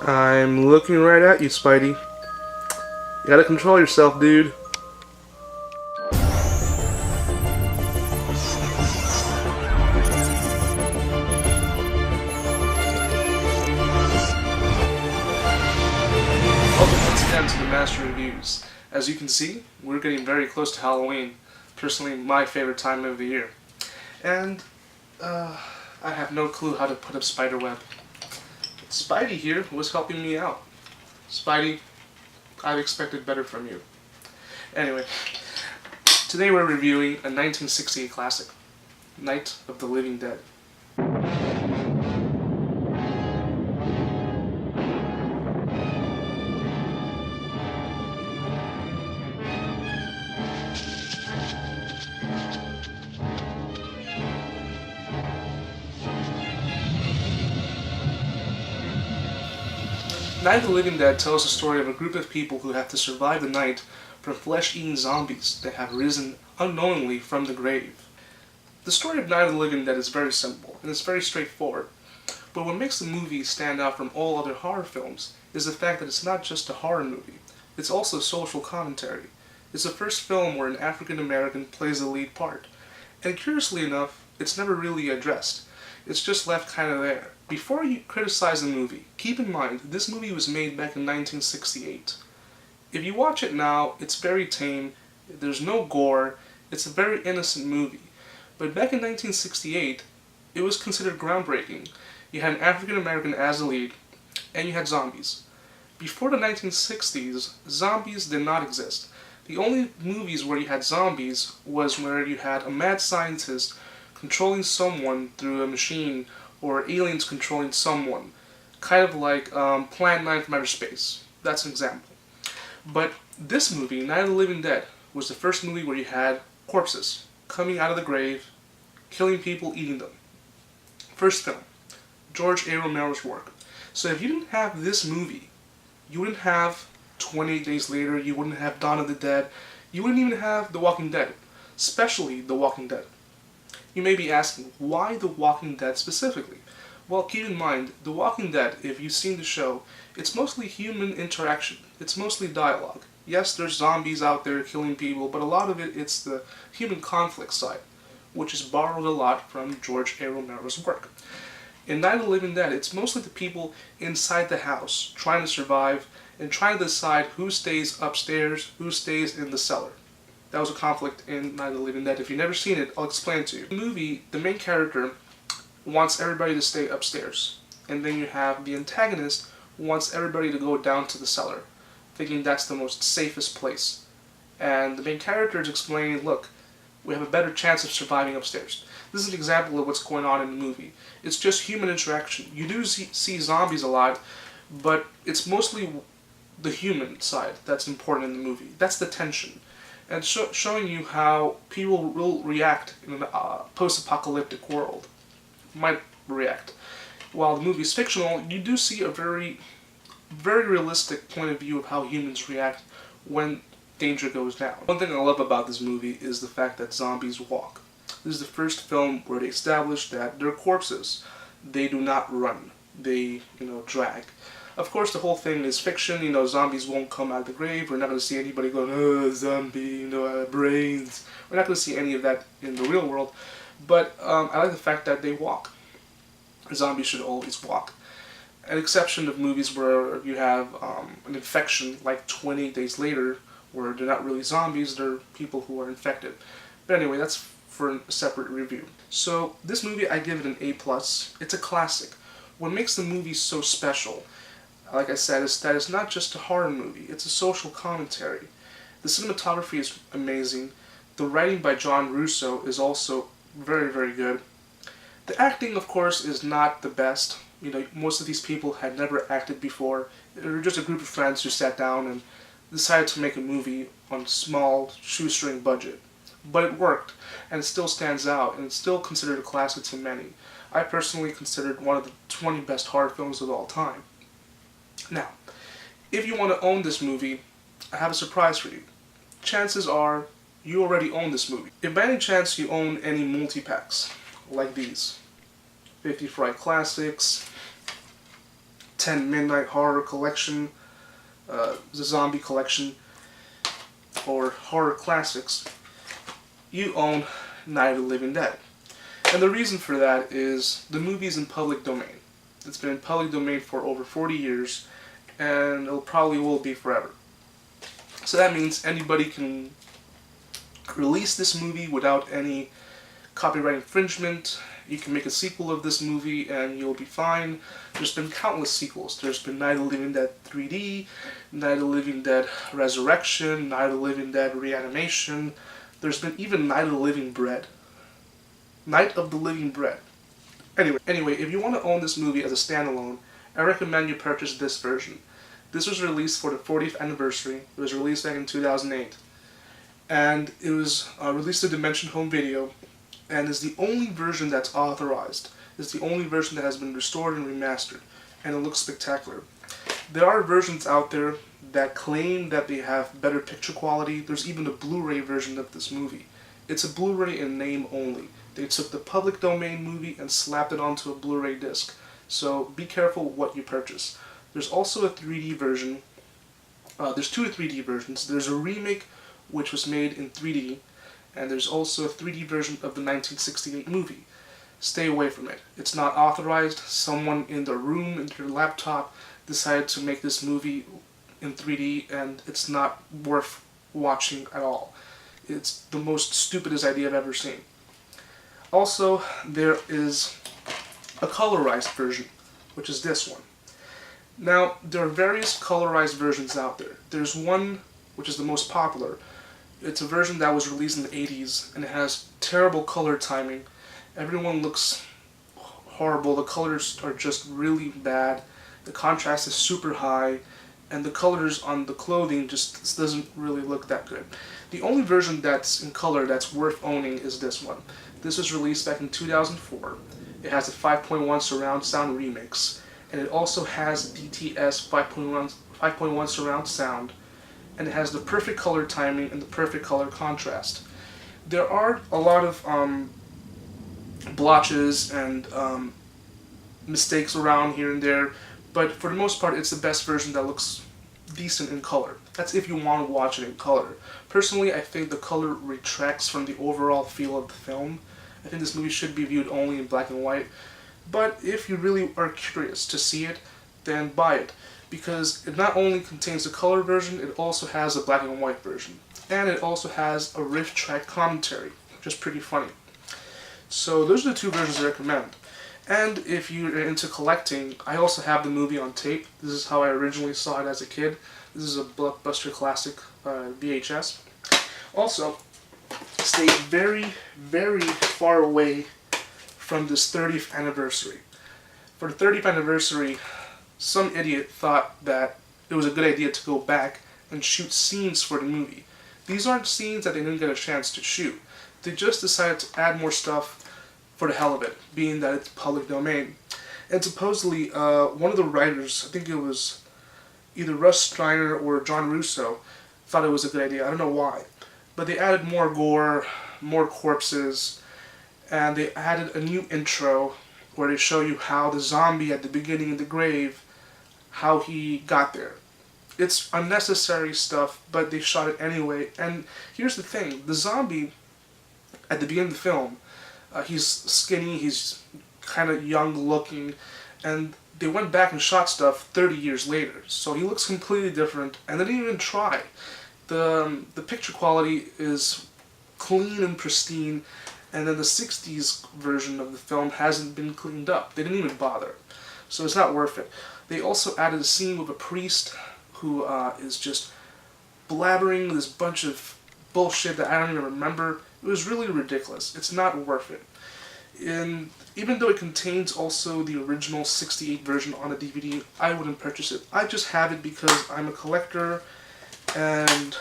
I'm looking right at you, Spidey. You gotta control yourself, dude. Welcome once again to the Master Reviews. As you can see, we're getting very close to Halloween. Personally, my favorite time of the year. And, I have no clue how to put up spiderweb. Spidey here was helping me out. Spidey, I've expected better from you. Anyway, today we're reviewing a 1968 classic, Night of the Living Dead. Night of the Living Dead tells the story of a group of people who have to survive the night from flesh-eating zombies that have risen unknowingly from the grave. The story of Night of the Living Dead is very simple, and it's very straightforward. But what makes the movie stand out from all other horror films is the fact that it's not just a horror movie, it's also social commentary. It's the first film where an African American plays the lead part. And curiously enough, it's never really addressed. It's just left kind of there. Before you criticize the movie, keep in mind this movie was made back in 1968. If you watch it now, it's very tame, there's no gore, it's a very innocent movie. But back in 1968, it was considered groundbreaking. You had an African American as the lead, and you had zombies. Before the 1960s, zombies did not exist. The only movies where you had zombies was where you had a mad scientist controlling someone through a machine, or aliens controlling someone. Kind of like Plan 9 from Outer Space. That's an example. But this movie, Night of the Living Dead, was the first movie where you had corpses coming out of the grave, killing people, eating them. First film. George A. Romero's work. So if you didn't have this movie, you wouldn't have 28 Days Later, you wouldn't have Dawn of the Dead, you wouldn't even have The Walking Dead. Especially The Walking Dead. You may be asking, why The Walking Dead specifically? Well, keep in mind, The Walking Dead, if you've seen the show, it's mostly human interaction. It's mostly dialogue. Yes, there's zombies out there killing people, but a lot of it's the human conflict side, which is borrowed a lot from George A. Romero's work. In Night of the Living Dead, it's mostly the people inside the house, trying to survive, and trying to decide who stays upstairs, who stays in the cellar. That was a conflict in Night of the Living Dead. If you've never seen it, I'll explain it to you. In the movie, the main character wants everybody to stay upstairs. And then you have the antagonist who wants everybody to go down to the cellar, thinking that's the most safest place. And the main character is explaining, look, we have a better chance of surviving upstairs. This is an example of what's going on in the movie. It's just human interaction. You do see zombies a lot, but it's mostly the human side that's important in the movie. That's the tension. And showing you how people will react in a post-apocalyptic world. Might react. While the movie is fictional, you do see a very, very realistic point of view of how humans react when danger goes down. One thing I love about this movie is the fact that zombies walk. This is the first film where they establish that they're corpses. They do not run. They, drag. Of course, the whole thing is fiction. Zombies won't come out of the grave. We're not going to see anybody going, oh, zombie, brains. We're not going to see any of that in the real world. But I like the fact that they walk. Zombies should always walk. An exception of movies where you have an infection, like 28 Days Later, where they're not really zombies, they're people who are infected. But anyway, that's for a separate review. So, this movie, I give it an A+. It's a classic. What makes the movie so special, like I said, is that it's not just a horror movie, it's a social commentary. The cinematography is amazing. The writing by John Russo is also very, very good. The acting, of course, is not the best. Most of these people had never acted before. They were just a group of friends who sat down and decided to make a movie on a small, shoestring budget. But it worked, and it still stands out, and it's still considered a classic to many. I personally consider it one of the 20 best horror films of all time. Now, if you want to own this movie, I have a surprise for you. Chances are you already own this movie. If by any chance you own any multi-packs, like these, 50 Fright Classics, 10 Midnight Horror Collection, the Zombie Collection, or Horror Classics, you own Night of the Living Dead. And the reason for that is the movie's in public domain. It's been in public domain for over 40 years, and it probably will be forever. So that means anybody can release this movie without any copyright infringement. You can make a sequel of this movie and you'll be fine. There's been countless sequels. There's been Night of the Living Dead 3D, Night of the Living Dead Resurrection, Night of the Living Dead Reanimation. There's been even Night of the Living Bread. Night of the Living Bread. Anyway, if you want to own this movie as a standalone, I recommend you purchase this version. This was released for the 40th anniversary. It was released back in 2008. And it was released to Dimension Home Video, and is the only version that's authorized. It's the only version that has been restored and remastered, and it looks spectacular. There are versions out there that claim that they have better picture quality. There's even a Blu-ray version of this movie. It's a Blu-ray in name only. They took the public domain movie and slapped it onto a Blu-ray disc. So be careful what you purchase. There's also a 3D version. There's two 3D versions. There's a remake which was made in 3D, and there's also a 3D version of the 1968 movie. Stay away from it. It's not authorized. Someone in the room, in their laptop, decided to make this movie in 3D, and it's not worth watching at all. It's the most stupidest idea I've ever seen. Also, there is a colorized version, which is this one. Now, there are various colorized versions out there. There's one which is the most popular. It's a version that was released in the 80s, and it has terrible color timing. Everyone looks horrible. The colors are just really bad. The contrast is super high, and the colors on the clothing just doesn't really look that good. The only version that's in color that's worth owning is this one. This was released back in 2004. It has a 5.1 surround sound remix, and it also has DTS 5.1 surround sound, and it has the perfect color timing and the perfect color contrast. There are a lot of blotches and mistakes around here and there, but for the most part it's the best version that looks decent in color. That's if you want to watch it in color. Personally, I think the color retracts from the overall feel of the film. I think this movie should be viewed only in black and white, but if you really are curious to see it, then buy it, because it not only contains the color version, it also has a black and white version. And it also has a riff track commentary, which is pretty funny. So those are the two versions I recommend. And if you're into collecting, I also have the movie on tape. This is how I originally saw it as a kid. This is a Blockbuster Classic VHS. Also, stay very, very far away from this 30th anniversary. For the 30th anniversary, some idiot thought that it was a good idea to go back and shoot scenes for the movie. These aren't scenes that they didn't get a chance to shoot. They just decided to add more stuff for the hell of it, being that it's public domain. And supposedly, one of the writers, I think it was either Russ Streiner or John Russo, thought it was a good idea. I don't know why. But they added more gore, more corpses, and they added a new intro where they show you how the zombie at the beginning of the grave, how he got there. It's unnecessary stuff, but they shot it anyway. And here's the thing, the zombie at the beginning of the film, he's skinny, he's kind of young looking, and they went back and shot stuff 30 years later. So he looks completely different, and they didn't even try. The picture quality is clean and pristine, and then the 60s version of the film hasn't been cleaned up. They didn't even bother. So it's not worth it. They also added a scene with a priest who is just blabbering this bunch of bullshit that I don't even remember. It was really ridiculous. It's not worth it. And even though it contains also the original 68 version on a DVD, I wouldn't purchase it. I just have it because I'm a collector, and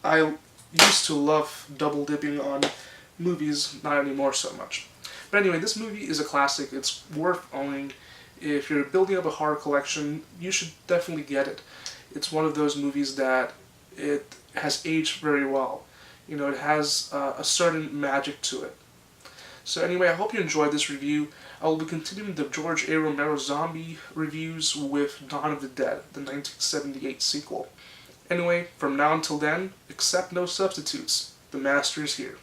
I used to love double dipping on movies, not anymore so much. But anyway, this movie is a classic. It's worth owning. If you're building up a horror collection, you should definitely get it. It's one of those movies that it has aged very well. You know, it has a certain magic to it. So anyway, I hope you enjoyed this review. I will be continuing the George A. Romero zombie reviews with Dawn of the Dead, the 1978 sequel. Anyway, from now until then, accept no substitutes. The master is here.